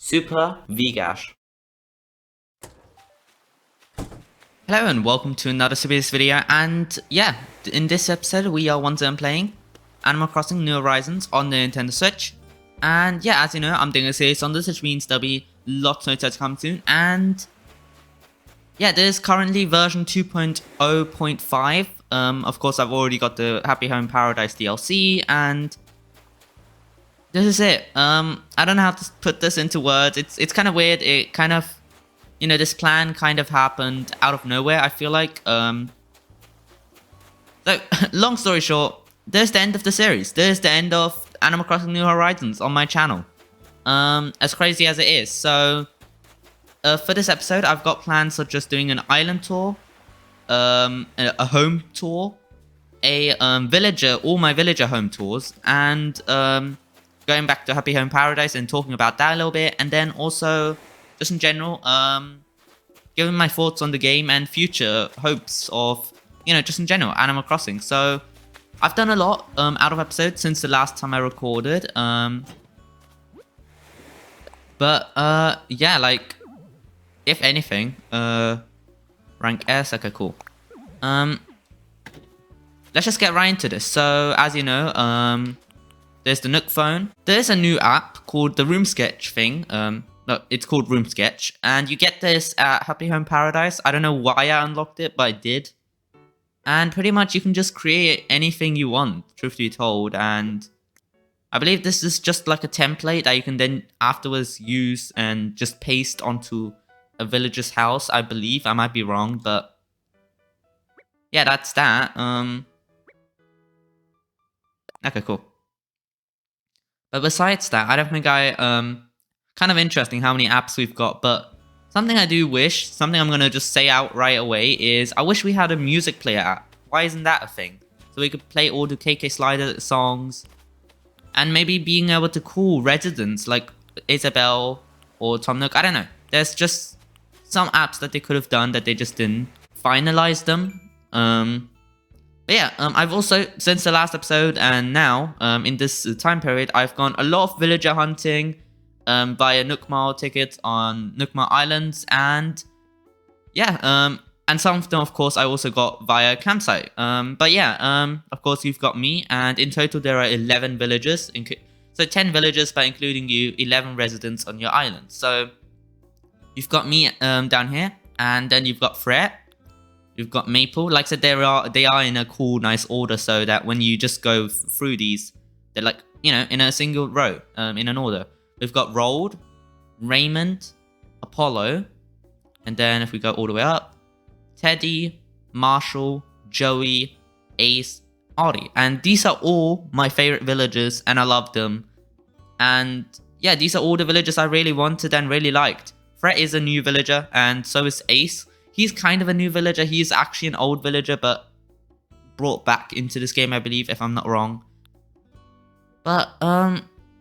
supervigash. Hello and welcome to another Supervigash video, and yeah, in this episode we are once again playing Animal Crossing New Horizons on the Nintendo Switch. And yeah, as you know, I'm doing a series on this, which means there'll be lots more to come soon. And yeah, there's currently version 2.0.5. Of course, I've already got the Happy Home Paradise DLC, and this is it. I don't know how to put this into words. It's kind of weird. It kind of, you know, this plan kind of happened out of nowhere, I feel like. So, long story short, there's the end of the series. There's the end of Animal Crossing New Horizons on my channel. As crazy as it is. So, for this episode, I've got plans of just doing an island tour, a home tour, all my villager home tours, and going back to Happy Home Paradise and talking about that a little bit, and then also, just in general, giving my thoughts on the game and future hopes of, you know, just in general, Animal Crossing. So, I've done a lot out of episodes since the last time I recorded. But yeah, like, if anything, rank S, okay, cool. Let's just get right into this. So, as you know, there's the Nook phone. There's a new app called the Room Sketch thing. No, it's called Room Sketch, and you get this at Happy Home Paradise. I don't know why I unlocked it, but I did. And pretty much you can just create anything you want, truth be told. And I believe this is just like a template that you can then afterwards use and just paste onto a villager's house, I believe. I might be wrong, but yeah, that's that. Okay, cool. But besides that, I don't think kind of interesting how many apps we've got, but something I do wish, something I'm gonna just say out right away is I wish we had a music player app. Why isn't that a thing? So we could play all the KK Slider songs, and maybe being able to call residents like Isabelle or Tom Nook. I don't know. There's just some apps that they could have done that they just didn't finalize them. But yeah, I've also, since the last episode and now, in this time period, I've gone a lot of villager hunting via Nook Mile tickets on Nook Mile Islands, and yeah, and some of them, of course, I also got via campsite. But yeah, of course, you've got me, and in total there are 11 villagers, so 10 villagers, but including you, 11 residents on your island. So you've got me down here, and then you've got Fret. You've got Maple. Like I said, they are in a cool, nice order, so that when you just go through these, they're like, you know, in a single row, in an order. We've got Rolled, Raymond, Apollo, and then if we go all the way up, Teddy, Marshall, Joey, Ace, Audie. And these are all my favorite villagers, and I love them. And yeah, these are all the villagers I really wanted and really liked. Fret is a new villager, and so is Ace. He's kind of a new villager. He's actually an old villager, but brought back into this game, I believe, if I'm not wrong. But,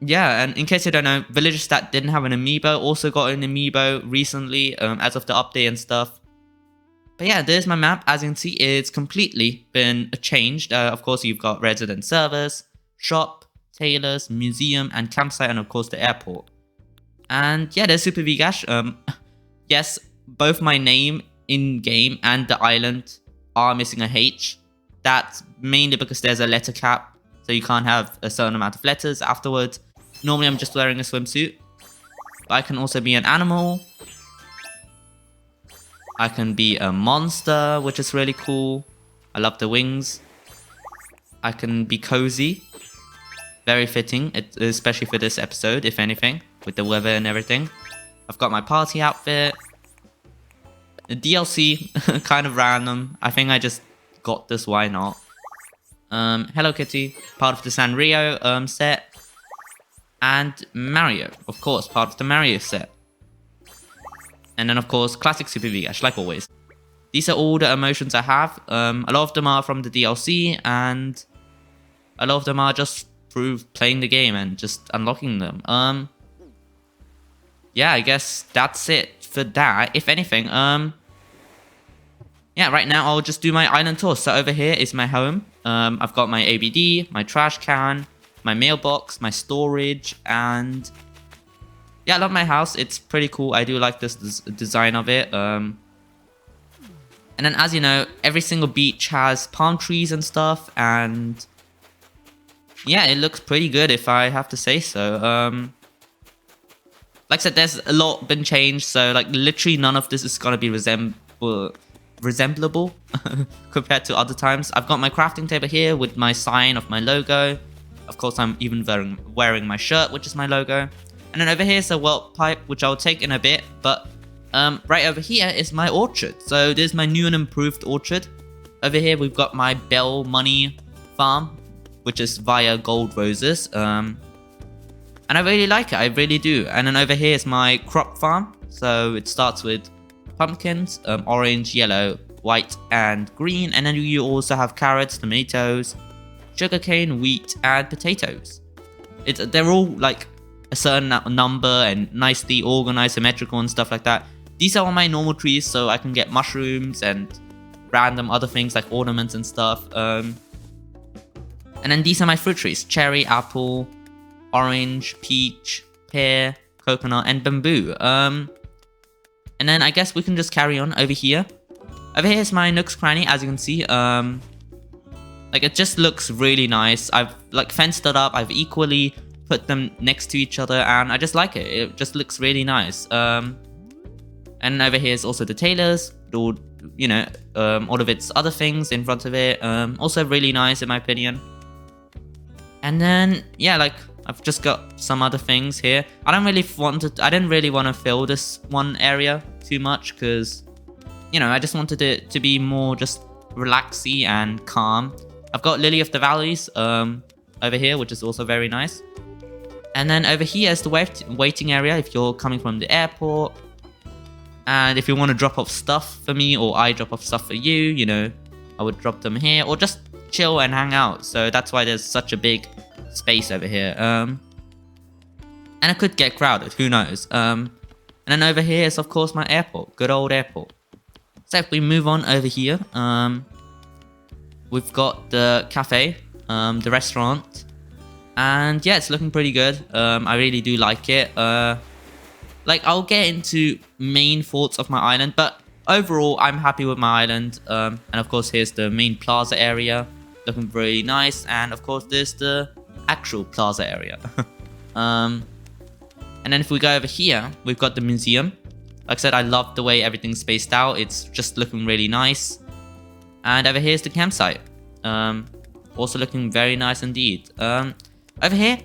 yeah, and in case you don't know, villagers that didn't have an amiibo also got an amiibo recently, as of the update and stuff. But yeah, there's my map. As you can see, it's completely been changed. Of course, you've got resident servers, shop, tailors, museum, and campsite, and of course the airport. And yeah, there's supervigash. Yes, both my name in-game and the island are missing a H. That's mainly because there's a letter cap, so you can't have a certain amount of letters afterwards. Normally I'm just wearing a swimsuit, but I can also be an animal. I can be a monster, which is really cool. I love the wings. I can be cozy. Very fitting, especially for this episode, if anything, with the weather and everything. I've got my party outfit. The DLC, kind of random. I think I just got this, why not? Hello Kitty, part of the Sanrio set. And Mario, of course, part of the Mario set. And then, of course, classic supervigash, like always. These are all the emotions I have. A lot of them are from the DLC, and a lot of them are just through playing the game and just unlocking them. Yeah, I guess that's it for that. If anything, yeah, right now I'll just do my island tour. So over here is my home. I've got my ABD, my trash can, my mailbox, my storage, and yeah, I love my house. It's pretty cool. I do like this design of it. And then, as you know, every single beach has palm trees and stuff, and yeah, it looks pretty good if I have to say so. Like I said, there's a lot been changed, so like literally none of this is gonna be resemblable compared to other times. I've got my crafting table here with my sign of my logo. Of course, I'm even wearing my shirt, which is my logo. And then over here is a welt pipe, which I'll take in a bit. But right over here is my orchard. So there's my new and improved orchard. Over here, we've got my Bell Money farm, which is via gold roses. And I really like it. I really do. And then over here is my crop farm. So it starts with pumpkins, orange, yellow, white, and green. And then you also have carrots, tomatoes, sugarcane, wheat, and potatoes. They're all like a certain number and nicely organized, symmetrical, and stuff like that. These are all my normal trees, so I can get mushrooms and random other things like ornaments and stuff. And then these are my fruit trees: cherry, apple, orange, peach, pear, coconut, and bamboo. And then I guess we can just carry on over here. Over here is my Nook's Cranny, as you can see. Like, it just looks really nice. I've like fenced it up. I've equally put them next to each other, and I just like it. It just looks really nice. And over here is also the tailor's, all, you know, all of its other things in front of it. Also really nice in my opinion. And then yeah, like I've just got some other things here. I didn't really want to fill this one area too much because, you know, I just wanted it to be more just relaxy and calm. I've got Lily of the Valleys over here, which is also very nice. And then over here is the waiting area if you're coming from the airport. And if you want to drop off stuff for me, or I drop off stuff for you, you know, I would drop them here, or just chill and hang out. So that's why there's such a big space over here. And it could get crowded, who knows. And then over here is of course my airport, good old airport. So if we move on over here, we've got the cafe, the restaurant, and yeah, it's looking pretty good. I really do like it. Like, I'll get into main thoughts of my island, but overall, I'm happy with my island. And of course, here's the main plaza area, looking very nice. And of course, there's the actual plaza area. And then if we go over here, we've got the museum. Like I said, I love the way everything's spaced out. It's just looking really nice. And over here's the campsite. Also looking very nice indeed. Over here,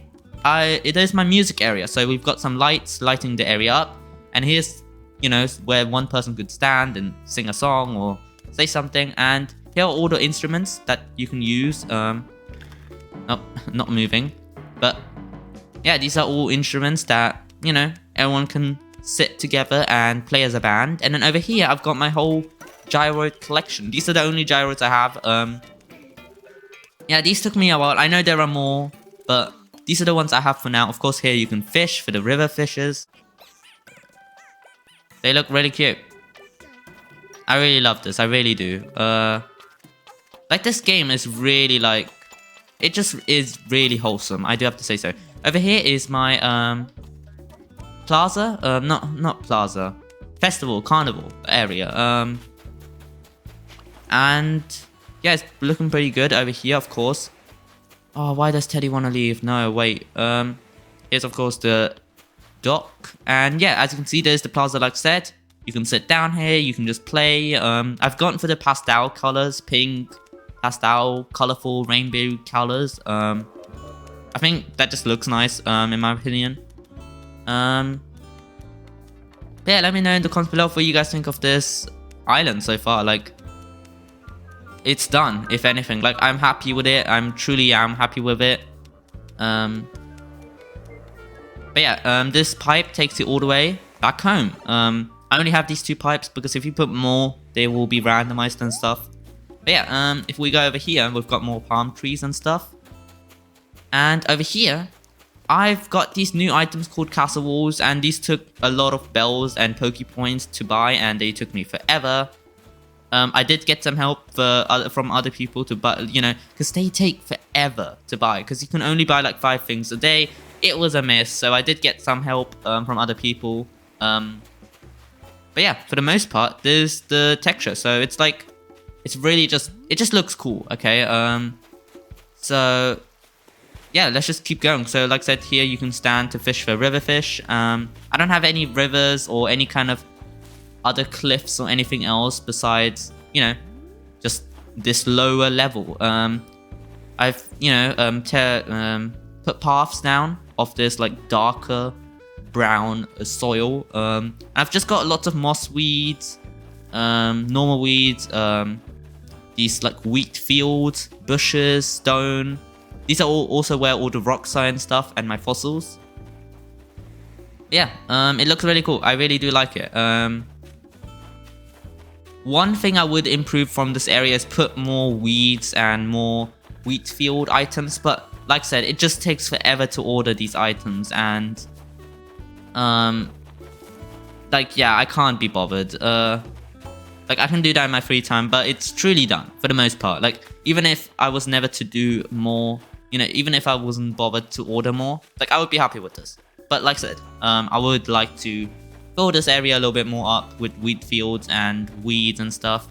it is my music area. So we've got some lights lighting the area up. And here's, you know, where one person could stand and sing a song or say something. And here are all the instruments that you can use. Oh, not moving. But yeah, these are all instruments that, you know, everyone can sit together and play as a band. And then over here, I've got my whole gyro collection. These are the only gyros I have. Yeah, these took me a while. I know there are more, but these are the ones I have for now. Of course, here you can fish for the river fishes. They look really cute. I really love this. I really do. Like, this game is really like, it just is really wholesome. I do have to say so. Over here is my plaza. Not plaza. Festival, carnival area. And yeah, it's looking pretty good over here, of course. Oh, why does Teddy want to leave? No, wait. Here's, of course, the dock. And yeah, as you can see, there's the plaza, like I said. You can sit down here. You can just play. I've gone for the pastel colors. Pink, pastel, colorful, rainbow colors. I think that just looks nice, in my opinion. Yeah, let me know in the comments below what you guys think of this island so far. Like, it's done, if anything. Like, I'm happy with it. I'm happy with it. But yeah, this pipe takes you all the way back home. I only have these 2 pipes because if you put more, they will be randomized and stuff. But yeah, if we go over here, we've got more palm trees and stuff. And over here, I've got these new items called castle walls, and these took a lot of bells and Poke Points to buy, and they took me forever. I did get some help from other people to buy, you know, because they take forever to buy, because you can only buy like 5 things a day. it was a miss. So I did get some help from other people. But yeah, for the most part, there's the texture. So it's like, it's really just, it just looks cool, okay? So yeah, let's just keep going. So like I said, here you can stand to fish for river fish. I don't have any rivers or any kind of other cliffs or anything else besides, you know, just this lower level. I've, you know, put paths down of this like darker brown soil. I've just got lots of moss weeds, normal weeds, these like wheat fields, bushes, stone. These are also where all the rocks are and stuff, and my fossils. Yeah, it looks really cool. I really do like it. One thing I would improve from this area is put more weeds and more wheat field items, but like I said, it just takes forever to order these items, and like, yeah, I can't be bothered. Like, I can do that in my free time, but it's truly done for the most part. Like, even if I was never to do more, you know, even if I wasn't bothered to order more, like, I would be happy with this. But like I said, I would like to fill this area a little bit more up with wheat fields and weeds and stuff.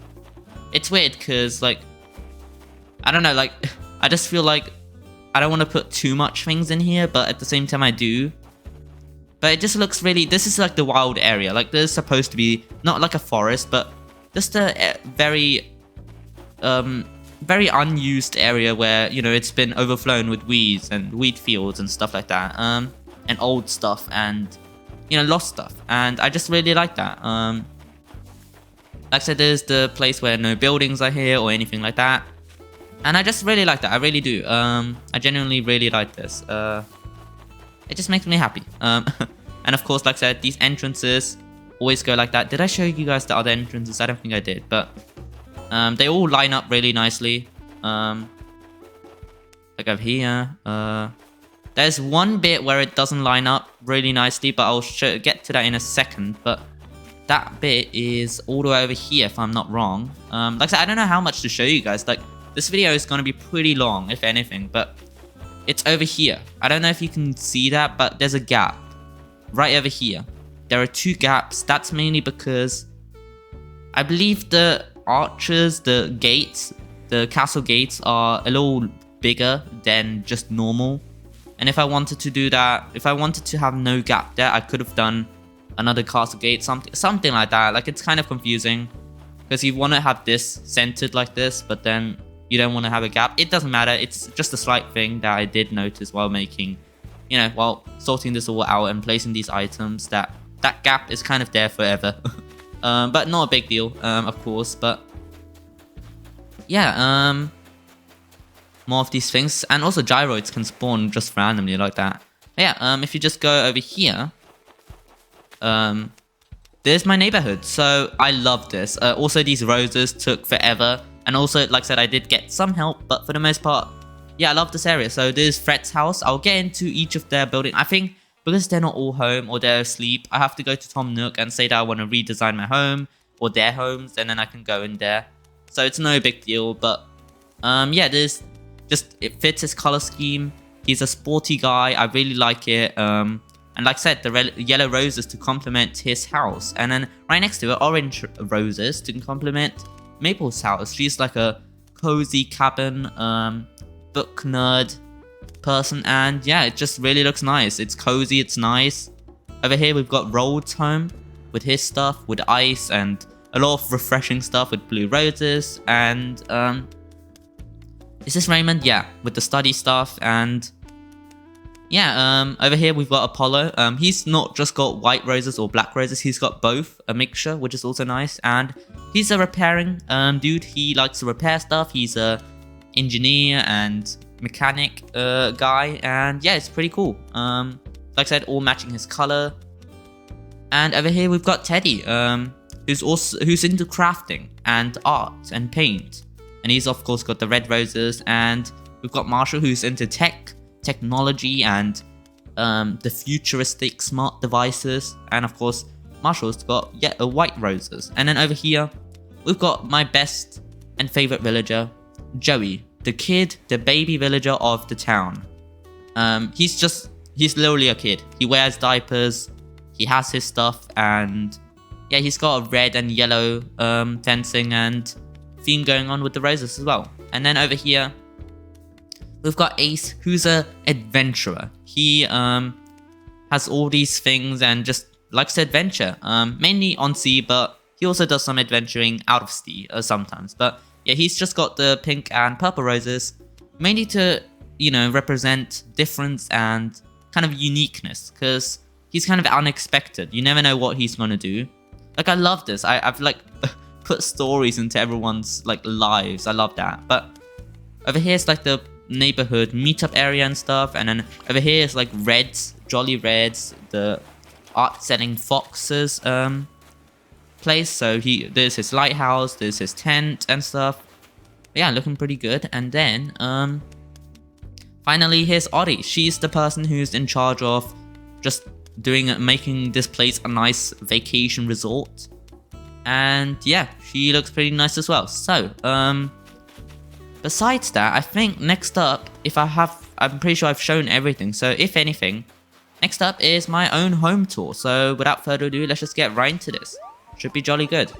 It's weird because, like, I don't know, like, I just feel like I don't want to put too much things in here, but at the same time I do. But it just looks really, this is like the wild area. Like, there's supposed to be not like a forest, but just a very very unused area where, you know, it's been overflown with weeds and wheat fields and stuff like that, and old stuff and, you know, lost stuff, and I just really like that. Like I said, there's the place where no buildings are here or anything like that, and I just really like that. I really do. I genuinely really like this. It just makes me happy. And of course, like I said, these entrances always go like that. Did I show you guys the other entrances? I don't think I did, but they all line up really nicely. Like over here, there's one bit where it doesn't line up really nicely, but I'll get to that in a second. But that bit is all the way over here, if I'm not wrong. Like I said, I don't know how much to show you guys. Like, this video is going to be pretty long, if anything, but it's over here. I don't know if you can see that, but there's a gap right over here. There are two gaps. That's mainly because I believe the arches, the gates, the castle gates are a little bigger than just normal. And if I wanted to do that, if I wanted to have no gap there, I could have done another castle gate, something like that. Like, it's kind of confusing because you want to have this centered like this, but then you don't want to have a gap. It doesn't matter. It's just a slight thing that I did notice while making, you know, while sorting this all out and placing these items, that gap is kind of there forever. But not a big deal, of course. But yeah, more of these things, and also gyroids can spawn just randomly like that. But yeah, if you just go over here, there's my neighborhood. So I love this. Also, these roses took forever, and also, like I said, I did get some help, but for the most part, yeah, I love this area. So there's Fred's house. I'll get into each of their buildings. I think because they're not all home or they're asleep, I have to go to Tom Nook and say that I want to redesign my home or their homes, and then I can go in there. So it's no big deal, but yeah, there's just, it fits his color scheme. He's a sporty guy. I really like it. And like I said, the yellow roses to complement his house, and then right next to it, orange roses to complement Maple's house. She's like a cozy cabin, book nerd person, and yeah, it just really looks nice. It's cozy, it's nice. Over here we've got Rold's home with his stuff, with ice and a lot of refreshing stuff with blue roses. And is this Raymond? Yeah, with the study stuff. And yeah, over here we've got Apollo. He's not just got white roses or black roses, he's got both, a mixture, which is also nice. And he's a repairing dude. He likes to repair stuff. He's a engineer and mechanic guy, and yeah, it's pretty cool. Like I said, all matching his color. And over here we've got Teddy, who's into crafting and art and paint, and he's of course got the red roses. And we've got Marshall, who's into technology and the futuristic smart devices. And of course, Marshall's got white roses. And then over here we've got my best and favorite villager, Joey, the baby villager of the town. He's he's literally a kid. He wears diapers, he has his stuff, and yeah, he's got a red and yellow fencing and theme going on with the roses as well. And then over here, we've got Ace, who's a adventurer. He has all these things and just likes to adventure, mainly on sea, but he also does some adventuring out of sea sometimes. But yeah, he's just got the pink and purple roses, mainly to, you know, represent difference and kind of uniqueness, because he's kind of unexpected. You never know what he's gonna do. Like, I love this. I've like put stories into everyone's like lives. I love that. But over here is like the neighborhood meetup area and stuff, and then over here is like Reds, Jolly Reds, the art selling foxes place. So there's his lighthouse, there's his tent and stuff. But yeah, looking pretty good. And then finally, here's Oddie. She's the person who's in charge of just making this place a nice vacation resort. And yeah, she looks pretty nice as well. So besides that, I think next up, I'm pretty sure I've shown everything. So if anything, next up is my own home tour. So without further ado, let's just get right into this. Should be jolly good.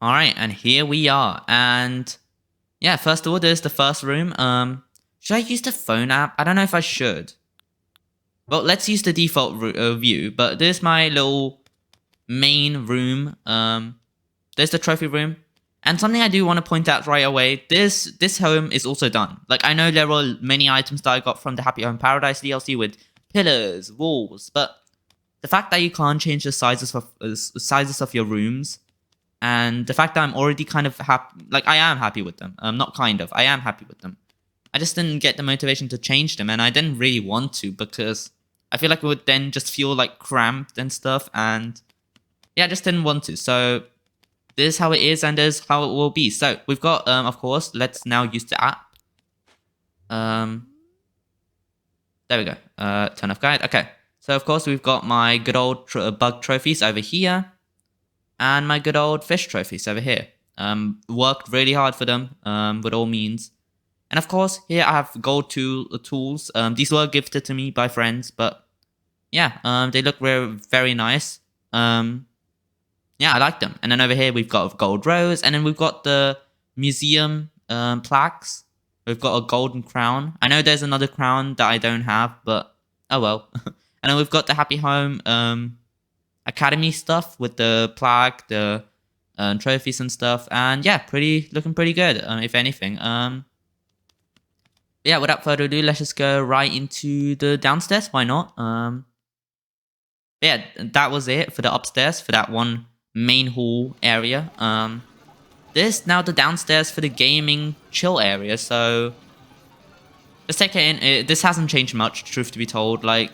Alright, and here we are. And yeah, first of all, there's the first room. Should I use the phone app? I don't know if I should. Well, let's use the default view. But there's my little main room. There's the trophy room. And something I do want to point out right away, this home is also done. Like, I know there were many items that I got from the Happy Home Paradise DLC with pillars, walls, but the fact that you can't change the sizes of your rooms, and the fact that I'm already kind of happy, like, I am happy with them. Not kind of, I am happy with them. I just didn't get the motivation to change them, and I didn't really want to, because I feel like it would then just feel like cramped and stuff, and yeah, I just didn't want to. So this is how it is, and this is how it will be. So we've got, of course, let's now use the app. There we go. Turn off guide. Okay. So of course we've got my good old bug trophies over here, and my good old fish trophies over here. Worked really hard for them, with all means. And of course, here I have gold tools. These were gifted to me by friends, but yeah, they look very nice. Yeah, I like them. And then over here, we've got a gold rose. And then we've got the museum plaques. We've got a golden crown. I know there's another crown that I don't have, but oh well. And then we've got the Happy Home Academy stuff with the plaque, the trophies and stuff. And yeah, looking pretty good, if anything. Yeah, without further ado, let's just go right into the downstairs. Why not? Yeah, that was it for the upstairs, for that one main hall area. This now the downstairs for the gaming chill area. So let's take it in. This hasn't changed much, truth to be told. Like,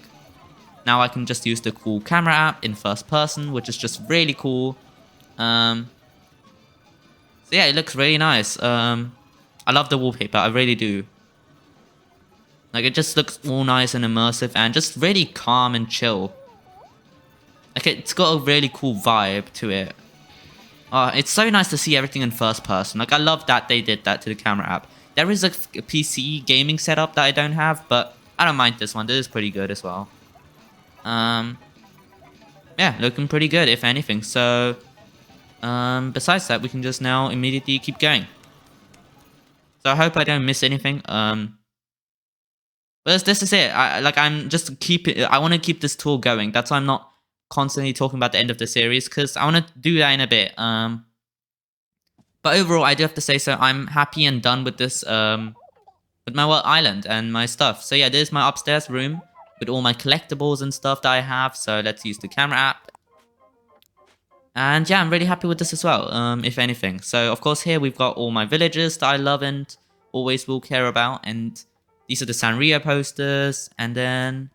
now I can just use the cool camera app in first person, which is just really cool. So yeah, it looks really nice. I love the wallpaper, I really do. Like, it just looks all nice and immersive and just really calm and chill. Like, it's got a really cool vibe to it. It's so nice to see everything in first person. Like, I love that they did that to the camera app. There is a PC gaming setup that I don't have, but I don't mind this one. This is pretty good as well. Yeah, looking pretty good, if anything. So, besides that, we can just now immediately keep going. So I hope I don't miss anything. But this is it. I want to keep this tour going. That's why I'm not constantly talking about the end of the series, because I want to do that in a bit. But overall, I do have to say, so I'm happy and done with this, with my world island and my stuff. So yeah, this is my upstairs room with all my collectibles and stuff that I have. So let's use the camera app. And yeah, I'm really happy with this as well, if anything. So of course here we've got all my villagers that I love and always will care about. And these are the Sanrio posters. And then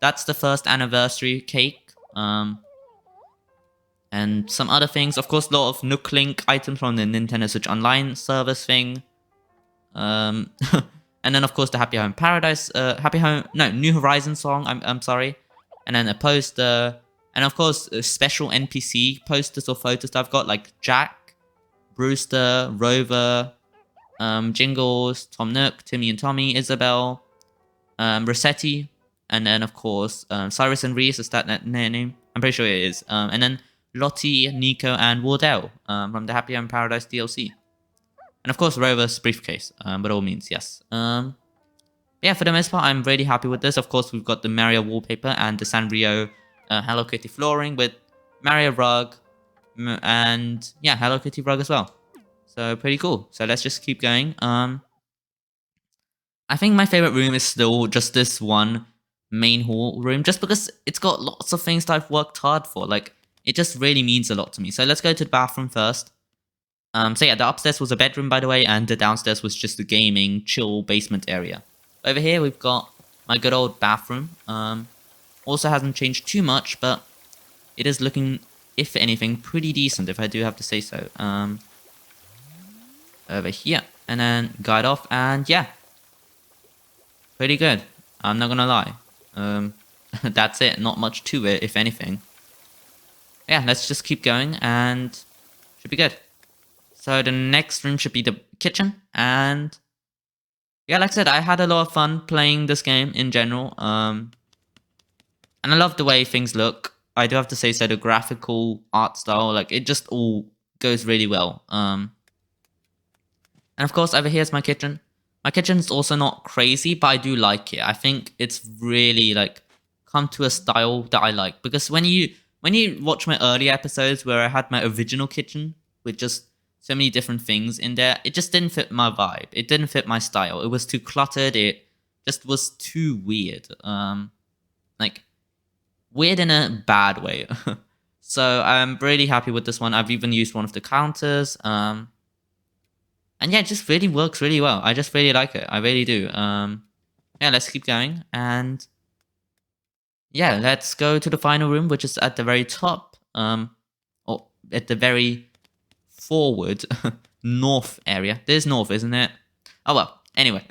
that's the first anniversary cake. And some other things. Of course, a lot of Nook Link items from the Nintendo Switch Online service thing. And then, of course, the Happy Home Paradise, New Horizons song, I'm sorry. And then a poster. And, of course, special NPC posters or photos that I've got, like Jack, Brewster, Rover, Jingles, Tom Nook, Timmy and Tommy, Isabel. Rossetti, and then of course Cyrus and Reese, is that their name? I'm pretty sure it is. And then Lottie, Nico, and Wardell from the Happy Hour in Paradise DLC. And of course Rover's briefcase, by all means, yes. Yeah, for the most part, I'm really happy with this. Of course, we've got the Mario wallpaper and the Sanrio Hello Kitty flooring with Mario rug, and yeah, Hello Kitty rug as well. So pretty cool. So let's just keep going. I think my favorite room is still just this one main hall room, just because it's got lots of things that I've worked hard for. Like, it just really means a lot to me. So let's go to the bathroom first. So yeah, the upstairs was a bedroom, by the way, and the downstairs was just a gaming, chill basement area. Over here, we've got my good old bathroom. Also hasn't changed too much, but it is looking, if anything, pretty decent, if I do have to say so. Over here, and then guide off, and yeah, pretty good. I'm not gonna lie. That's it. Not much to it, if anything. Yeah, let's just keep going, and should be good. So the next room should be the kitchen, and yeah, like I said, I had a lot of fun playing this game in general. And I love the way things look. I do have to say so, the graphical art style, like, it just all goes really well. And of course, over here's my kitchen. My kitchen's also not crazy, but I do like it. I think it's really, like, come to a style that I like. Because when you watch my early episodes where I had my original kitchen with just so many different things in there, it just didn't fit my vibe. It didn't fit my style. It was too cluttered. It just was too weird. Like, weird in a bad way. So I'm really happy with this one. I've even used one of the counters. And yeah, it just really works really well. I just really like it. I really do. Yeah, let's keep going. And yeah, let's go to the final room, which is at the very top. Or at the very forward north area. There's north, isn't it? Oh well, anyway.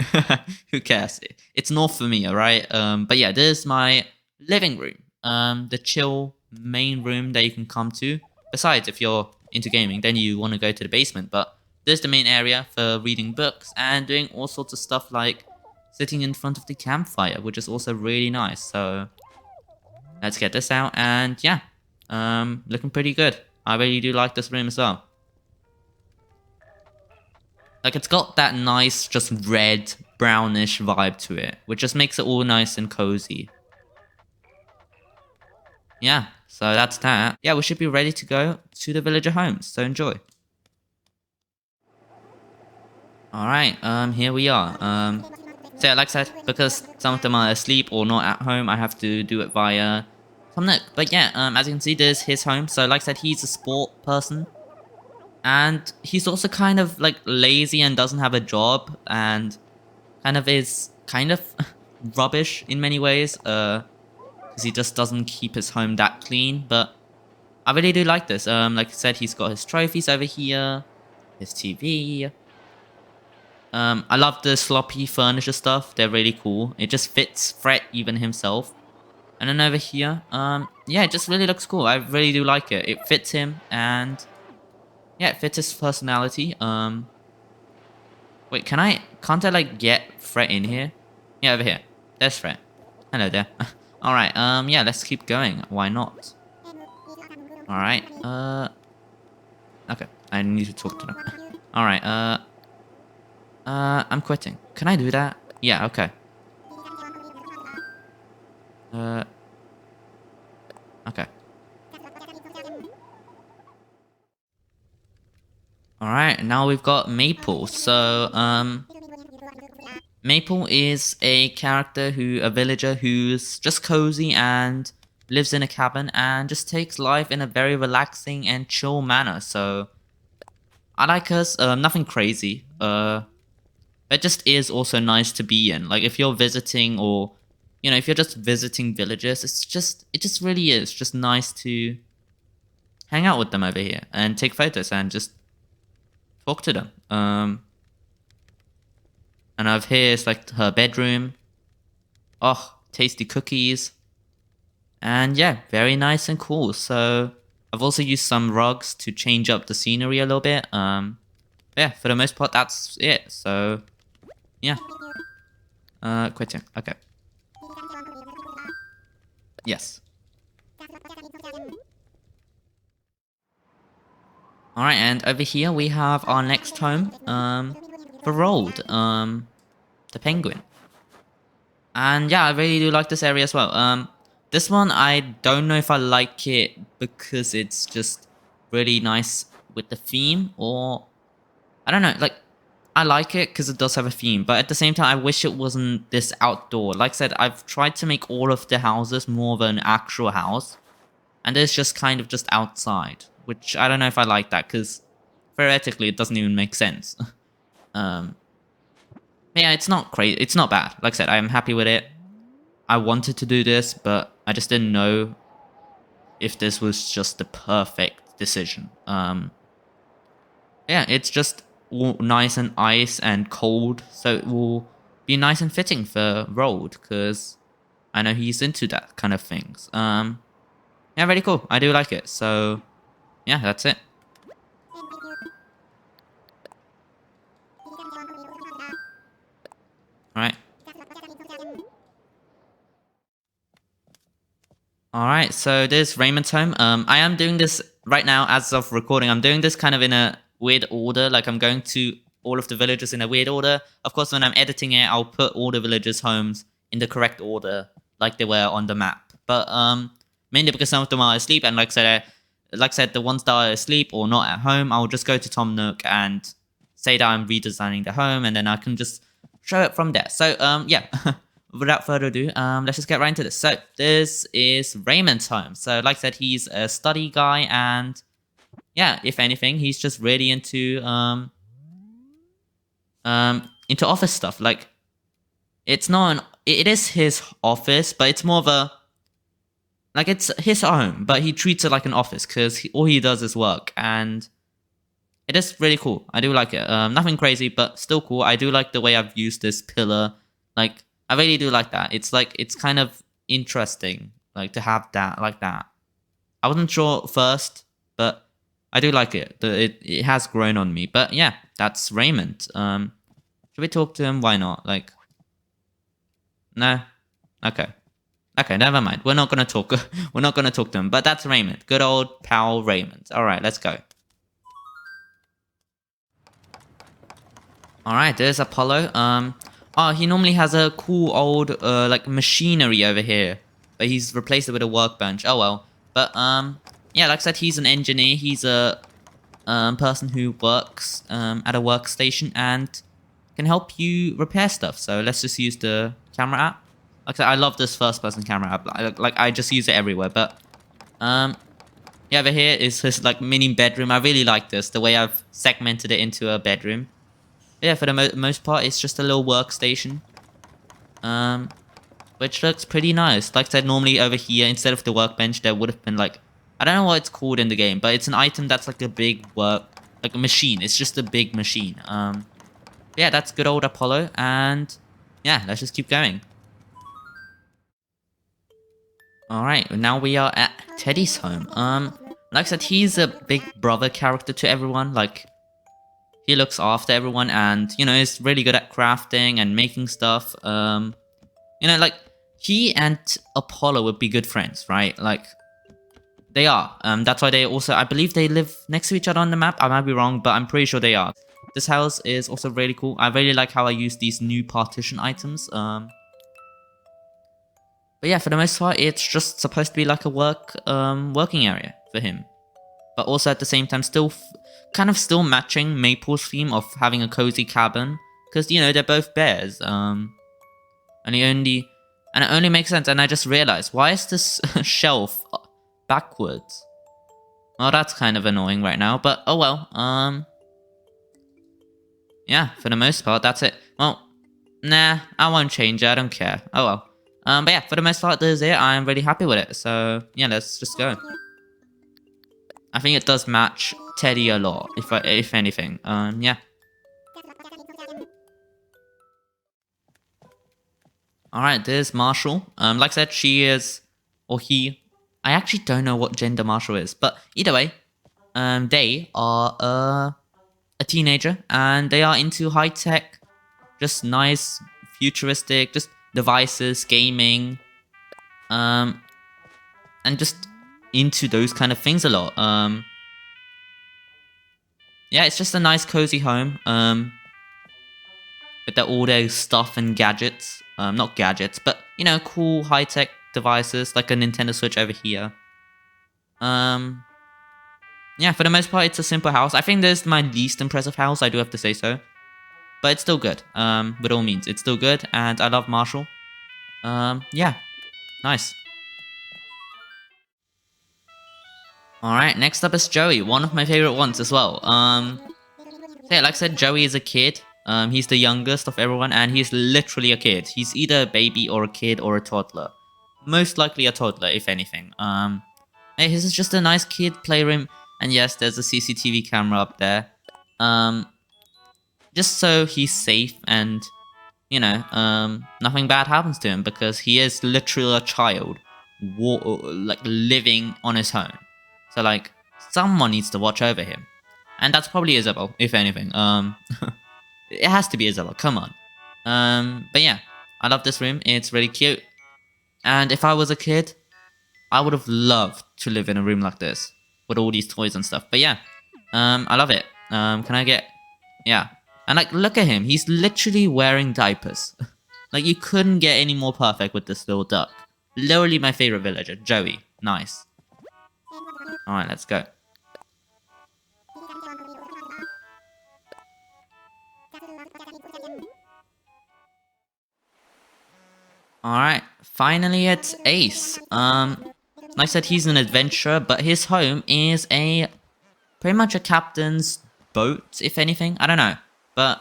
Who cares? It's north for me, alright? But yeah, there's my living room. The chill main room that you can come to. Besides, if you're into gaming, then you want to go to the basement. But there's the main area for reading books and doing all sorts of stuff like sitting in front of the campfire, which is also really nice. So let's get this out, and yeah, looking pretty good. I really do like this room as well. Like, it's got that nice, just red, brownish vibe to it, which just makes it all nice and cozy. Yeah, so that's that. Yeah, we should be ready to go to the villager homes, so enjoy. Alright, here we are. So yeah, like I said, because some of them are asleep or not at home, I have to do it via Tom Nook. But yeah, as you can see, there's his home. So like I said, he's a sport person. And he's also kind of like lazy and doesn't have a job, and kind of is kind of rubbish in many ways, because he just doesn't keep his home that clean. But I really do like this. Like I said, he's got his trophies over here, his TV. I love the sloppy furniture stuff. They're really cool. It just fits Fred even himself. And then over here, yeah, it just really looks cool. I really do like it. It fits him, and yeah, it fits his personality. Wait, can't I like get Fred in here? Yeah, over here. There's Fred. Hello there. Alright, yeah, let's keep going. Why not? Alright, okay, I need to talk to them. Alright, I'm quitting. Can I do that? Yeah, okay. Okay. Alright, now we've got Maple. So, Maple is a villager who's just cozy and lives in a cabin and just takes life in a very relaxing and chill manner. So, I like us. Nothing crazy. It just is also nice to be in. Like, if you're visiting, or, you know, if you're just visiting villagers, it just really is just nice to hang out with them over here and take photos and just talk to them. And over here is like her bedroom. Oh, tasty cookies. And yeah, very nice and cool. So I've also used some rugs to change up the scenery a little bit. Yeah, for the most part, that's it. So yeah. Quitting. Okay. Yes. Alright, and over here we have our next home, for Rold, the penguin. And yeah, I really do like this area as well. This one, I don't know if I like it because it's just really nice with the theme, or I don't know, like, I like it because it does have a theme, but at the same time, I wish it wasn't this outdoor. Like I said, I've tried to make all of the houses more of an actual house, and it's just kind of just outside, which I don't know if I like that, because theoretically, it doesn't even make sense. um, yeah, it's not crazy. It's not bad. Like I said, I'm happy with it. I wanted to do this, but I just didn't know if this was just the perfect decision. Yeah, it's just all nice and ice and cold, so it will be nice and fitting for Rold, because I know he's into that kind of things. Yeah, really cool. I do like it. So yeah, that's it. Alright. Alright, so this Raymond's home. I am doing this right now as of recording. I'm doing this kind of in a weird order. Like, I'm going to all of the villages in a weird order. Of course, when I'm editing it, I'll put all the villagers' homes in the correct order, like they were on the map. But mainly because some of them are asleep, and like I said, the ones that are asleep or not at home, I'll just go to Tom Nook and say that I'm redesigning the home, and then I can just show it from there. So yeah. Without further ado, let's just get right into this. So this is Raymond's home. So like I said, he's a study guy, and yeah, if anything, he's just really into office stuff. Like, it's not it is his office, but it's more of a, like, it's his home, but he treats it like an office because all he does is work, and it is really cool. I do like it. Nothing crazy, but still cool. I do like the way I've used this pillar. Like, I really do like that. It's like, it's kind of interesting, like, to have that like that. I wasn't sure first, but I do like it. It has grown on me. But yeah, that's Raymond. Should we talk to him? Why not? Like, no? Okay. Okay, never mind. We're not gonna talk. We're not gonna talk to him. But that's Raymond. Good old pal Raymond. All right, let's go. All right, there's Apollo. Oh, he normally has a cool old like machinery over here, but he's replaced it with a workbench. Oh well. But yeah, like I said, he's an engineer. He's a person who works at a workstation and can help you repair stuff. So let's just use the camera app. Like I said, I love this first-person camera app. Like, I just use it everywhere. But yeah, over here is his like mini bedroom. I really like this, the way I've segmented it into a bedroom. Yeah, for the most part, it's just a little workstation, which looks pretty nice. Like I said, normally over here, instead of the workbench, there would have been like, I don't know what it's called in the game, but it's an item that's like a big like a machine. It's just a big machine. Yeah, that's good old Apollo, and yeah, let's just keep going. All right, now we are at Teddy's home. Like I said, he's a big brother character to everyone. Like, he looks after everyone, and you know, is really good at crafting and making stuff. You know, like, he and Apollo would be good friends, right? Like, they are. That's why they also, I believe they live next to each other on the map. I might be wrong, but I'm pretty sure they are. This house is also really cool. I really like how I use these new partition items. But yeah, for the most part, it's just supposed to be like a working area for him. But also at the same time, still kind of still matching Maple's theme of having a cozy cabin, because you know, they're both bears. And it only makes sense. And I just realized, why is this shelf backwards? Well, that's kind of annoying right now, but oh well. Yeah, for the most part, that's it. Well, nah, I won't change it. I don't care. Oh well. But yeah, for the most part, this is it. I'm really happy with it. So yeah, let's just go. I think it does match Teddy a lot, if anything. Yeah. Alright, there's Marshall. Like I said, she is, or he, I actually don't know what gender Marshall is, but either way, they are a teenager, and they are into high-tech, just nice, futuristic, just devices, gaming. and just into those kind of things a lot. Yeah, it's just a nice cozy home. With all their stuff and gadgets. Not gadgets, but you know, cool high-tech devices like a Nintendo Switch over here. Yeah, for the most part, it's a simple house. I think this is my least impressive house, I do have to say so. But it's still good. With all means, it's still good, and I love Marshall. Yeah, nice. Alright, next up is Joey, one of my favorite ones as well. So yeah, like I said, Joey is a kid. He's the youngest of everyone, and he's literally a kid. He's either a baby or a kid or a toddler. Most likely a toddler, if anything. Hey, this is just a nice kid playroom, and yes, there's a CCTV camera up there. Just so he's safe and, you know, nothing bad happens to him because he is literally a child, like living on his own. So like, someone needs to watch over him. And that's probably Isabel, if anything. It has to be Isabel, come on. But yeah, I love this room. It's really cute. And if I was a kid, I would have loved to live in a room like this with all these toys and stuff. But yeah, I love it. Can I get... Yeah. And like, look at him. He's literally wearing diapers. Like, you couldn't get any more perfect with this little duck. Literally my favorite villager, Joey. Nice. Alright, let's go. Alright, finally it's Ace. Like I said, he's an adventurer, but his home is pretty much a captain's boat, if anything. I don't know. But,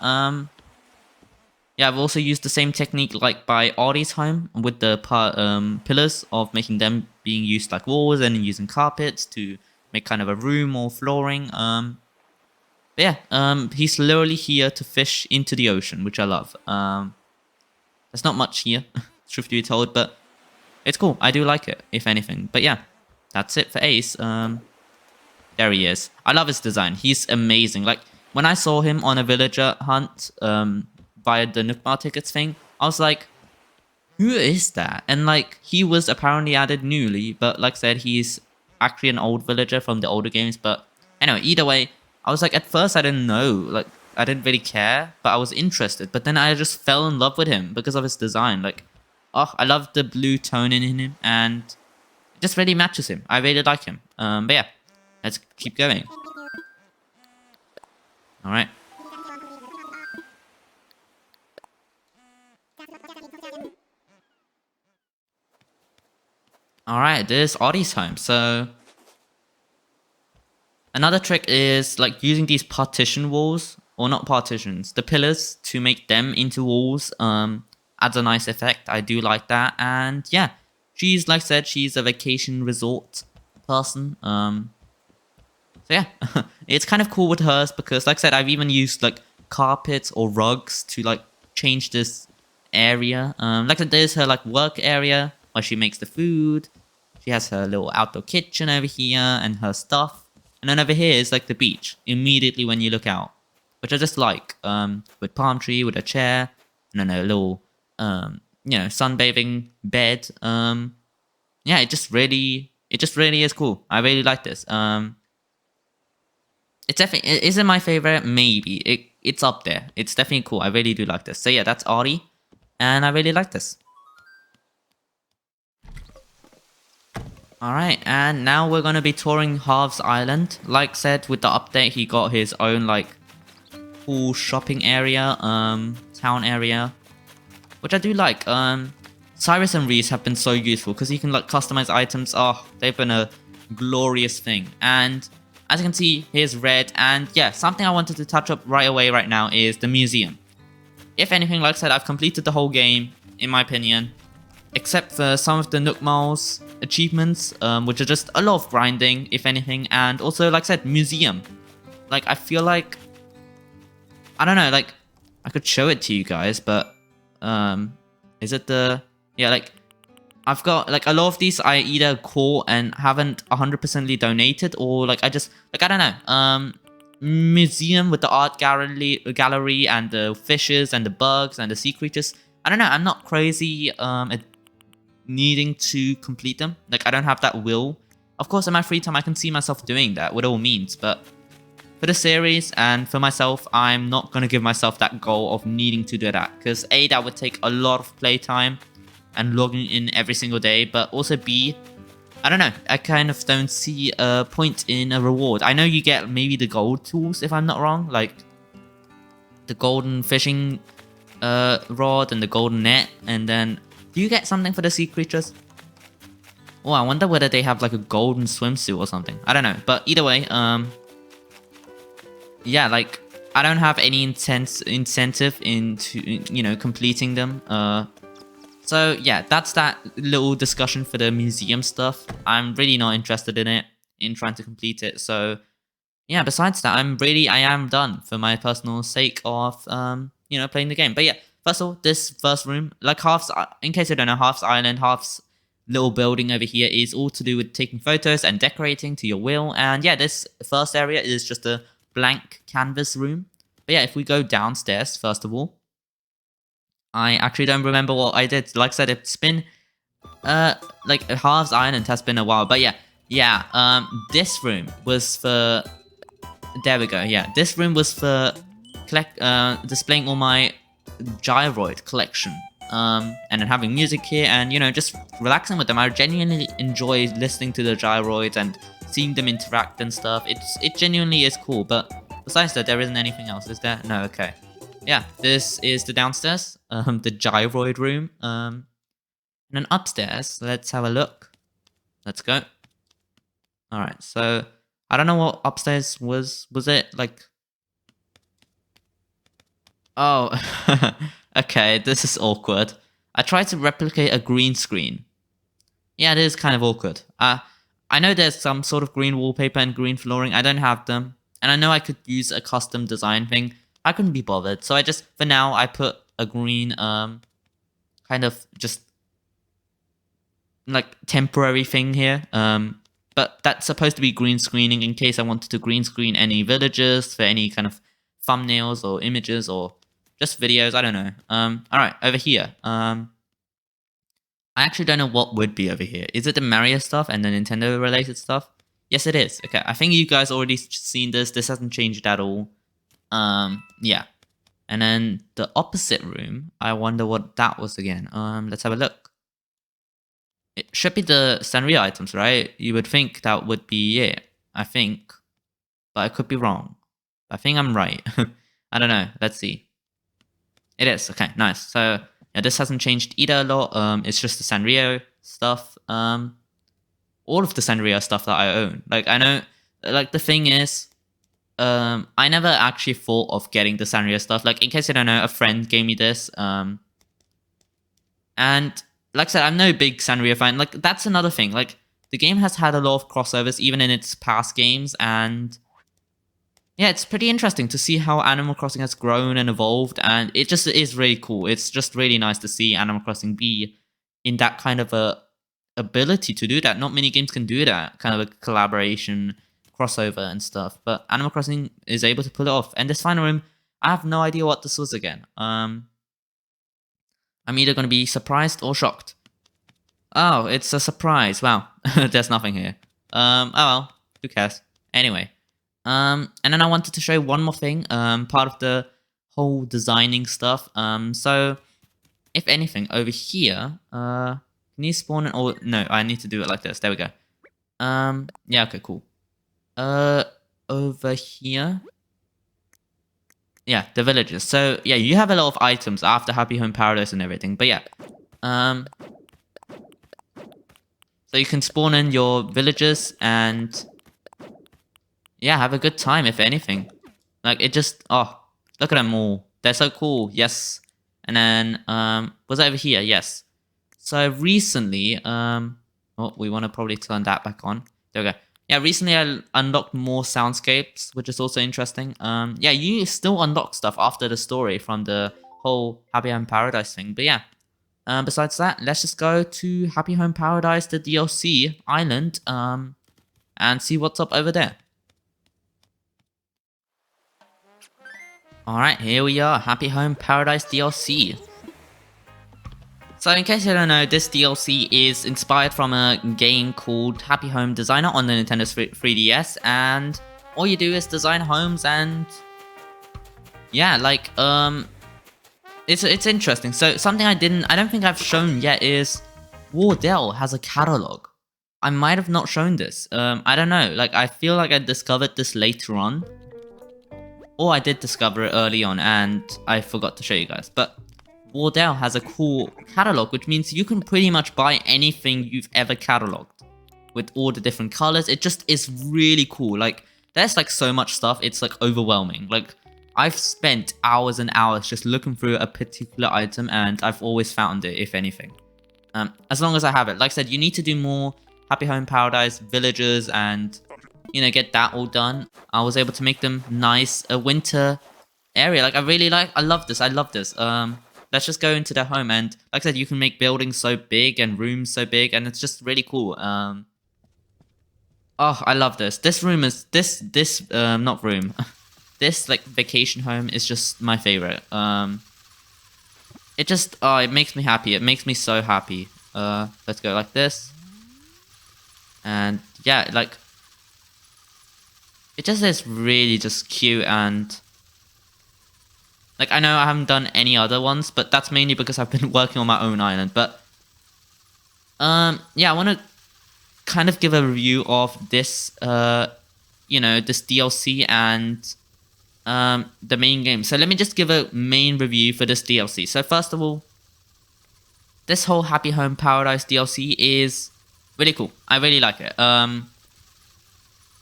yeah, I've also used the same technique like by Audie's home with the pillars of making them being used like walls and using carpets to make kind of a room or flooring. But yeah, he's literally here to fish into the ocean, which I love. There's not much here, truth to be told, but it's cool. I do like it, if anything. But yeah, that's it for Ace. There he is. I love his design. He's amazing. Like, when I saw him on a villager hunt via the Nookmar tickets thing, I was like, who is that? And like, he was apparently added newly, but like I said, he's actually an old villager from the older games. But anyway, either way, I was like, at first I didn't know, like, I didn't really care, but I was interested. But then I just fell in love with him because of his design. Like, oh, I love the blue tone in him, and it just really matches him. I really like him. But yeah, let's keep going. Alright. Alright, this is Audie's home. So, another trick is like using these partition walls, or not partitions, the pillars to make them into walls. Adds a nice effect. I do like that. And yeah, she's, like I said, she's a vacation resort person. So yeah, it's kind of cool with hers because, like I said, I've even used like carpets or rugs to like change this area. Like there's her like work area where she makes the food. She has her little outdoor kitchen over here and her stuff. And then over here is like the beach immediately when you look out, which I just like. With palm tree, with a chair, and then a little you know, sunbathing bed. Yeah, it just really is cool. I really like this. It's definitely, isn't my favorite? Maybe. It's up there. It's definitely cool. I really do like this. So yeah, that's Audie. And I really like this. Alright, and now we're going to be touring Halves Island. Like said, with the update, he got his own, like, cool shopping area, town area. Which I do like. Cyrus and Reese have been so useful because you can, like, customize items. Oh, they've been a glorious thing. And as you can see, here's red. And yeah, something I wanted to touch up right away right now is the museum. If anything, like I said, I've completed the whole game, in my opinion. Except for some of the Nookmal's achievements, which are just a lot of grinding, if anything. And also, like I said, museum. Like, I feel like... I don't know, like, I could show it to you guys, but... is it the... Yeah, like... I've got, like, a lot of these I either caught and haven't 100%ly donated, or, like, I just... Like, I don't know. Museum with the art gallery and the fishes and the bugs and the sea creatures. I don't know, I'm not crazy needing to complete them. Like, I don't have that will. Of course, in my free time, I can see myself doing that with all means, but for the series and for myself, I'm not going to give myself that goal of needing to do that, because A, that would take a lot of playtime and logging in every single day, but also B, I don't know, I kind of don't see a point in a reward. I know you get maybe the gold tools, if I'm not wrong, like the golden fishing rod and the golden net, and then do you get something for the sea creatures? Oh, I wonder whether they have like a golden swimsuit or something. I don't know, but either way, yeah, like I don't have any incentive into, you know, completing them. So yeah, that's that little discussion for the museum stuff. I'm really not interested in it, in trying to complete it. So yeah, besides that, I am done for my personal sake of you know, playing the game. But yeah, first of all, this first room, like Half's, in case you don't know, Half's island, Half's little building over here is all to do with taking photos and decorating to your will. And yeah, this first area is just a blank canvas room. But yeah, if we go downstairs, first of all, I actually don't remember what I did. Like I said, it's been like Half's Island has been a while. But yeah, this room was for, there we go. Yeah, this room was for displaying all my gyroid collection. And then having music here and, you know, just relaxing with them. I genuinely enjoy listening to the gyroids and seeing them interact and stuff. It genuinely is cool. But besides that, there isn't anything else, is there? No, okay. Yeah, this is the downstairs, the gyroid room. And then upstairs, let's have a look. Let's go. All right, so I don't know what upstairs was. Was it like? Oh, okay, this is awkward. I tried to replicate a green screen. Yeah, it is kind of awkward. I know there's some sort of green wallpaper and green flooring. I don't have them. And I know I could use a custom design thing. I couldn't be bothered. So I just, for now, I put a green, kind of just, like, temporary thing here. But that's supposed to be green screening in case I wanted to green screen any villages for any kind of thumbnails or images or just videos, I don't know. Alright, over here. I actually don't know what would be over here. Is it the Mario stuff and the Nintendo related stuff? Yes, it is. Okay, I think you guys already seen this. This hasn't changed at all. Yeah. And then the opposite room, I wonder what that was again. Let's have a look. It should be the Sanrio items, right? You would think that would be it. I think. But I could be wrong. I think I'm right. I don't know. Let's see. It is. Okay, nice. So yeah, this hasn't changed either a lot. It's just the Sanrio stuff. All of the Sanrio stuff that I own. Like, I know, like, the thing is, I never actually thought of getting the Sanrio stuff. Like, in case you don't know, a friend gave me this. And like I said, I'm no big Sanrio fan. Like, that's another thing. Like, the game has had a lot of crossovers, even in its past games, and yeah, it's pretty interesting to see how Animal Crossing has grown and evolved, and it just is really cool. It's just really nice to see Animal Crossing be in that kind of a ability to do that. Not many games can do that, kind of a collaboration, crossover and stuff, but Animal Crossing is able to pull it off. And this final room, I have no idea what this was again. I'm either going to be surprised or shocked. Oh, it's a surprise. Wow, there's nothing here. Oh well, who cares? Anyway. And then I wanted to show one more thing, part of the whole designing stuff. So, if anything, over here, can you spawn an, or, no, I need to do it like this, there we go. Yeah, okay, cool. Over here, yeah, the villages. So, yeah, you have a lot of items after Happy Home Paradise and everything, but yeah. So you can spawn in your villages and yeah, have a good time, if anything. Like, it just, oh, look at them all. They're so cool, yes. And then, was that over here? Yes. So recently, oh, we want to probably turn that back on. There we go. Yeah, recently I unlocked more soundscapes, which is also interesting. Yeah, you still unlock stuff after the story from the whole Happy Home Paradise thing. But yeah, besides that, let's just go to Happy Home Paradise, the DLC island, and see what's up over there. Alright, here we are, Happy Home Paradise DLC. So in case you don't know, this DLC is inspired from a game called Happy Home Designer on the Nintendo 3DS, and all you do is design homes, and yeah, like it's interesting. So something I don't think I've shown yet is Wardell has a catalog. I might have not shown this. I don't know. Like, I feel like I discovered this later on, or I did discover it early on and I forgot to show you guys. But Wardell has a cool catalog, which means you can pretty much buy anything you've ever cataloged with all the different colors. It just is really cool. Like, there's like so much stuff. It's like overwhelming. Like, I've spent hours and hours just looking through a particular item, and I've always found it, if anything. As long as I have it. Like I said, you need to do more Happy Home Paradise villagers and, you know, get that all done. I was able to make them nice, a winter area. Like, I love this. Let's just go into their home, and like I said, you can make buildings so big and rooms so big, and it's just really cool. Oh, I love this. This room is, not room. This, like, vacation home is just my favorite. It just, it makes me happy. It makes me so happy. Let's go like this. And yeah, like, it just is really just cute, and like, I know I haven't done any other ones, but that's mainly because I've been working on my own island. But yeah, I want to kind of give a review of this, you know, this DLC and the main game. So let me just give a main review for this DLC. So first of all, this whole Happy Home Paradise DLC is really cool. I really like it.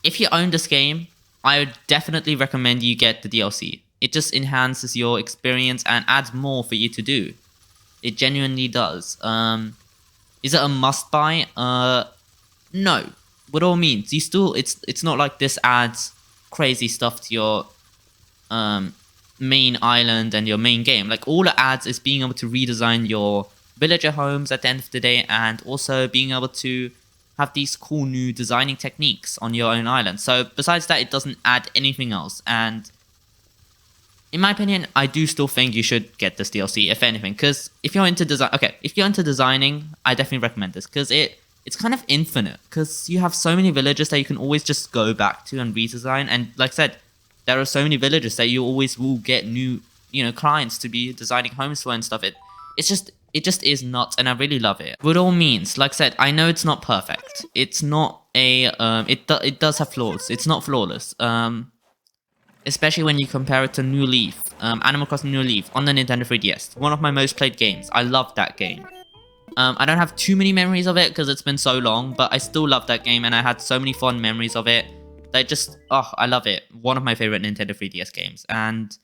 If you own this game, I would definitely recommend you get the DLC. It just enhances your experience and adds more for you to do. It genuinely does. Is it a must buy? No. By all means, you still, it's not like this adds crazy stuff to your main island and your main game. Like, all it adds is being able to redesign your villager homes at the end of the day, and also being able to have these cool new designing techniques on your own island. So besides that, it doesn't add anything else. And in my opinion, I do still think you should get this DLC, if anything, because if you're into designing, I definitely recommend this, because it's kind of infinite, because you have so many villages that you can always just go back to and redesign. And like I said, there are so many villages that you always will get new, you know, clients to be designing homes for and stuff. It just is nuts, and I really love it. By all means, like I said, I know it's not perfect. It's not a it does have flaws. It's not flawless. Especially when you compare it to New Leaf, Animal Crossing New Leaf on the Nintendo 3DS. One of my most played games. I love that game. I don't have too many memories of it because it's been so long, but I still love that game, and I had so many fond memories of it. That just, I love it. One of my favorite Nintendo 3DS games. And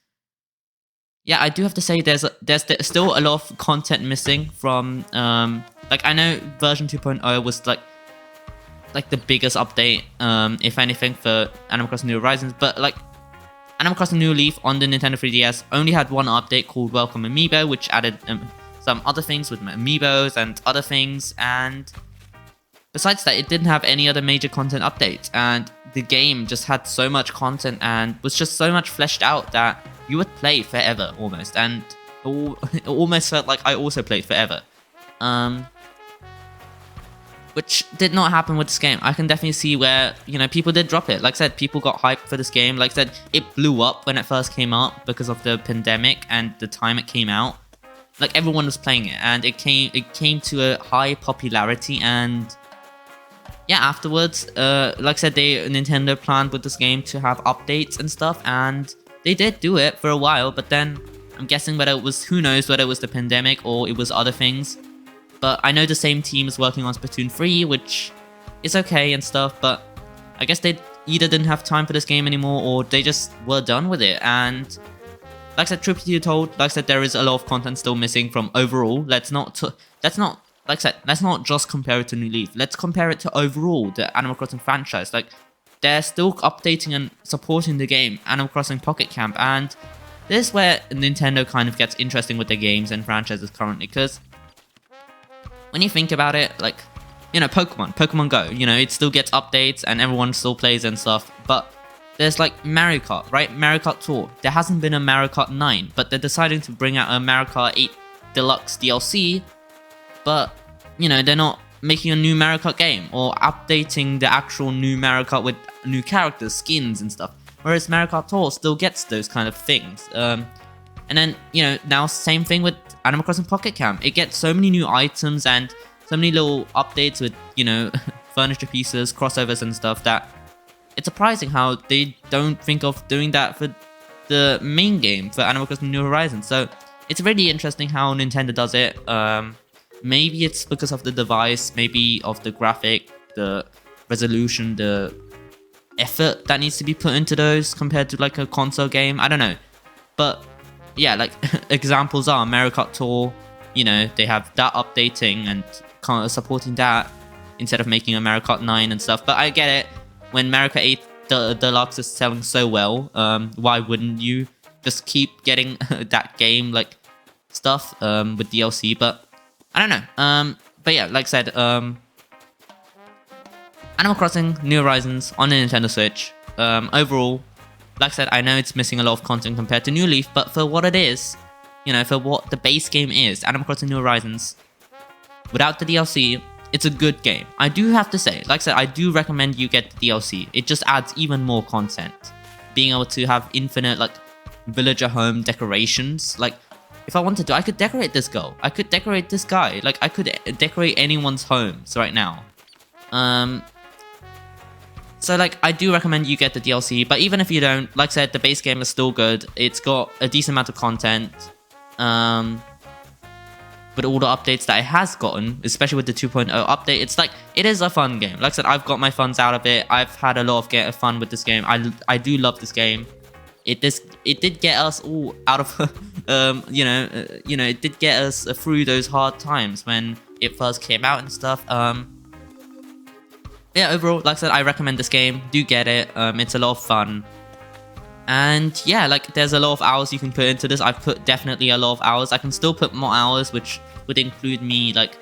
yeah, I do have to say there's still a lot of content missing from, like, I know version 2.0 was like the biggest update, if anything, for Animal Crossing New Horizons, but like, Animal Crossing New Leaf on the Nintendo 3DS only had one update called Welcome Amiibo, which added some other things with amiibos and other things, and besides that, it didn't have any other major content updates, and the game just had so much content and was just so much fleshed out that you would play forever, almost, and it almost felt like I also played forever. Which did not happen with this game. I can definitely see where, you know, people did drop it. Like I said, people got hyped for this game. Like I said, it blew up when it first came out because of the pandemic and the time it came out. Like, everyone was playing it, and it came to a high popularity. And yeah, afterwards, like I said, Nintendo planned with this game to have updates and stuff, and they did do it for a while. But then I'm guessing whether it was, who knows, whether it was the pandemic or it was other things. But I know the same team is working on Splatoon 3, which is okay and stuff, but I guess they either didn't have time for this game anymore, or they just were done with it. And like I said, truth be told, like I said, there is a lot of content still missing from overall. Let's not, like I said, let's not just compare it to New Leaf. Let's compare it to overall the Animal Crossing franchise. Like, they're still updating and supporting the game, Animal Crossing Pocket Camp, and this is where Nintendo kind of gets interesting with their games and franchises currently, because when you think about it, like, you know, Pokemon Go, you know, it still gets updates and everyone still plays and stuff, but there's like Mario Kart, right? Mario Kart Tour. There hasn't been a Mario Kart 9, but they're deciding to bring out a Mario Kart 8 Deluxe DLC, but you know, they're not making a new Mario Kart game or updating the actual new Mario Kart with new characters, skins, and stuff. Whereas Mario Kart Tour still gets those kind of things. And then, you know, now same thing with Animal Crossing Pocket Camp. It gets so many new items and so many little updates with, you know, furniture pieces, crossovers and stuff that it's surprising how they don't think of doing that for the main game for Animal Crossing New Horizons. So it's really interesting how Nintendo does it. Maybe it's because of the device, maybe of the graphic, the resolution, the effort that needs to be put into those compared to like a console game. I don't know. But yeah, like examples are Mario Kart Tour, you know, they have that updating and kind of supporting that instead of making a Mario Kart 9 and stuff. But I get it, when Mario Kart 8 Deluxe is selling so well, why wouldn't you just keep getting that game like stuff with DLC? But I don't know. But yeah, like I said, Animal Crossing New Horizons on the Nintendo Switch, overall, like I said, I know it's missing a lot of content compared to New Leaf, but for what it is, you know, for what the base game is, Animal Crossing New Horizons, without the DLC, it's a good game. I do have to say, like I said, I do recommend you get the DLC. It just adds even more content. Being able to have infinite, like, villager home decorations. Like, if I wanted to, I could decorate this girl. I could decorate this guy. Like, I could decorate anyone's homes right now. So, like, I do recommend you get the DLC, but even if you don't, like I said, the base game is still good. It's got a decent amount of content. With all the updates that it has gotten, especially with the 2.0 update, it's like, it is a fun game. Like I said, I've got my funs out of it. I've had a lot of fun with this game. I do love this game. It did get us all out of, you know, it did get us through those hard times when it first came out and stuff. Yeah, overall, like I said, I recommend this game. Do get it. It's a lot of fun. And yeah, like, there's a lot of hours you can put into this. I've put definitely a lot of hours. I can still put more hours, which would include me, like,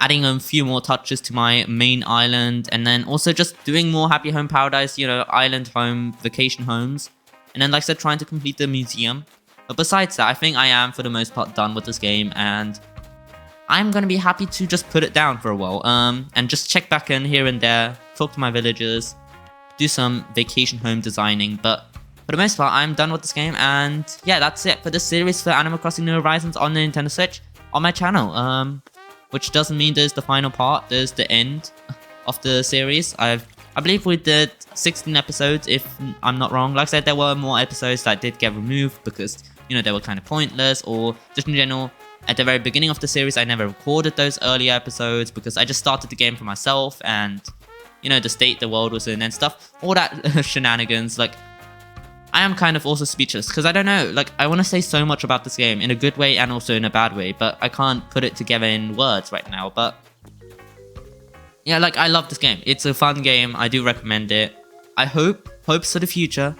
adding a few more touches to my main island. And then also just doing more Happy Home Paradise, you know, island home, vacation homes. And then, like I said, trying to complete the museum. But besides that, I think I am, for the most part, done with this game. And I'm going to be happy to just put it down for a while. And just check back in here and there, talk to my villagers, do some vacation home designing. But for the most part, I'm done with this game. And yeah, that's it for this series for Animal Crossing New Horizons on the Nintendo Switch on my channel. Which doesn't mean there's the final part. There's the end of the series. I believe we did 16 episodes, if I'm not wrong. Like I said, there were more episodes that did get removed because, you know, they were kind of pointless, or just in general, at the very beginning of the series, I never recorded those earlier episodes because I just started the game for myself and, you know, the state the world was in and stuff. All that shenanigans. Like, I am kind of also speechless because I don't know. Like, I want to say so much about this game in a good way and also in a bad way, but I can't put it together in words right now. But yeah, like, I love this game. It's a fun game. I do recommend it. I hopes for the future.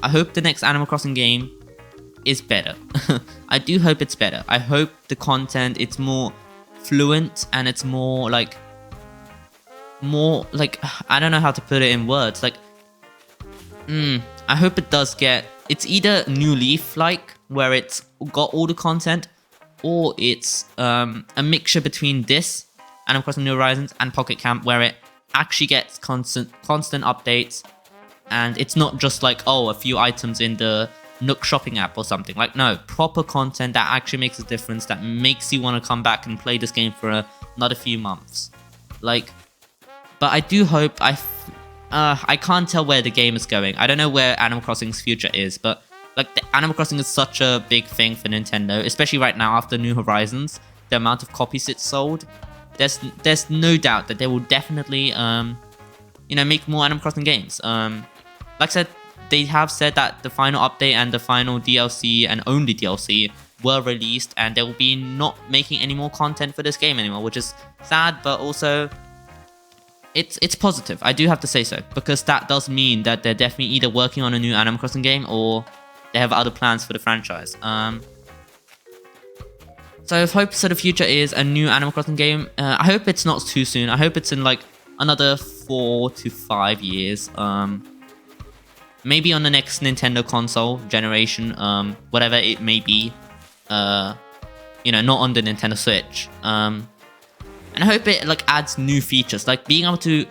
I hope the next Animal Crossing game is better. I do hope it's better. I hope the content, it's more fluent and it's more like, I don't know how to put it in words. Like, I hope it does get, it's either New Leaf like, where it's got all the content, or it's a mixture between this Animal Crossing New Horizons and Pocket Camp, where it actually gets constant updates, and it's not just like, oh, a few items in the Nook shopping app or something. Like, no, proper content that actually makes a difference, that makes you want to come back and play this game for another few months. Like, but I do hope, I can't tell where the game is going. I don't know where Animal Crossing's future is, but like, the Animal Crossing is such a big thing for Nintendo, especially right now after New Horizons, the amount of copies it's sold. There's no doubt that they will definitely, you know, make more Animal Crossing games. Like I said, they have said that the final update and the final DLC and only DLC were released, and they will be not making any more content for this game anymore, which is sad, but also it's positive. I do have to say so, because that does mean that they're definitely either working on a new Animal Crossing game or they have other plans for the franchise. So if hopes for the future is a new Animal Crossing game, I hope it's not too soon. I hope it's in like another 4 to 5 years. Maybe on the next Nintendo console generation, whatever it may be. You know, not on the Nintendo Switch. And I hope it like adds new features, like being able to,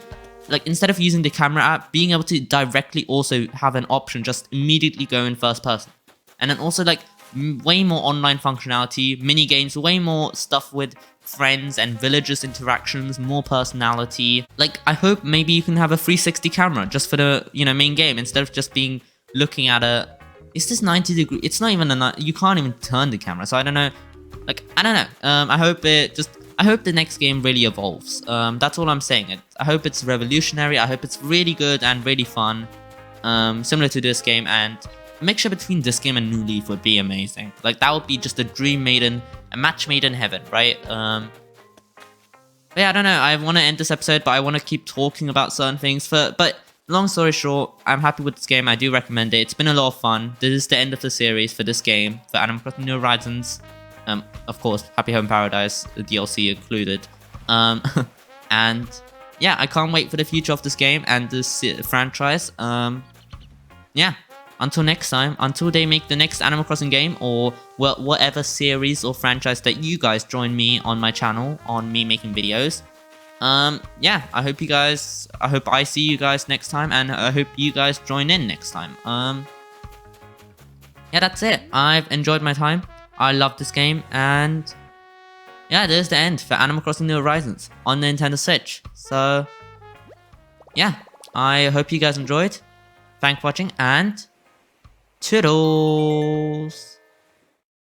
like instead of using the camera app, being able to directly also have an option just immediately go in first person. And then also like way more online functionality, mini games, way more stuff with friends and villagers interactions, more personality. Like I hope maybe you can have a 360 camera just for the, you know, main game, instead of just being looking at a, is this 90 degree? It's not even a, you can't even turn the camera. So I don't know. Like, I don't know. I hope I hope the next game really evolves. That's all I'm saying. I hope it's revolutionary. I hope it's really good and really fun. Similar to this game, and a mixture between this game and New Leaf would be amazing. Like, that would be just a dream made in, a match made in heaven, right? But yeah, I don't know. I want to end this episode, but I want to keep talking about certain things. But long story short, I'm happy with this game. I do recommend it. It's been a lot of fun. This is the end of the series for this game, for Animal Crossing New Horizons. Of course, Happy Home Paradise, the DLC included. And yeah, I can't wait for the future of this game and this franchise. Yeah, until next time, until they make the next Animal Crossing game, or whatever series or franchise that you guys join me on my channel, on me making videos. Yeah, I hope I see you guys next time, and I hope you guys join in next time. Yeah, that's it. I've enjoyed my time. I love this game, and yeah, there's the end for Animal Crossing New Horizons on the Nintendo Switch. So yeah, I hope you guys enjoyed. Thanks for watching, and toodles!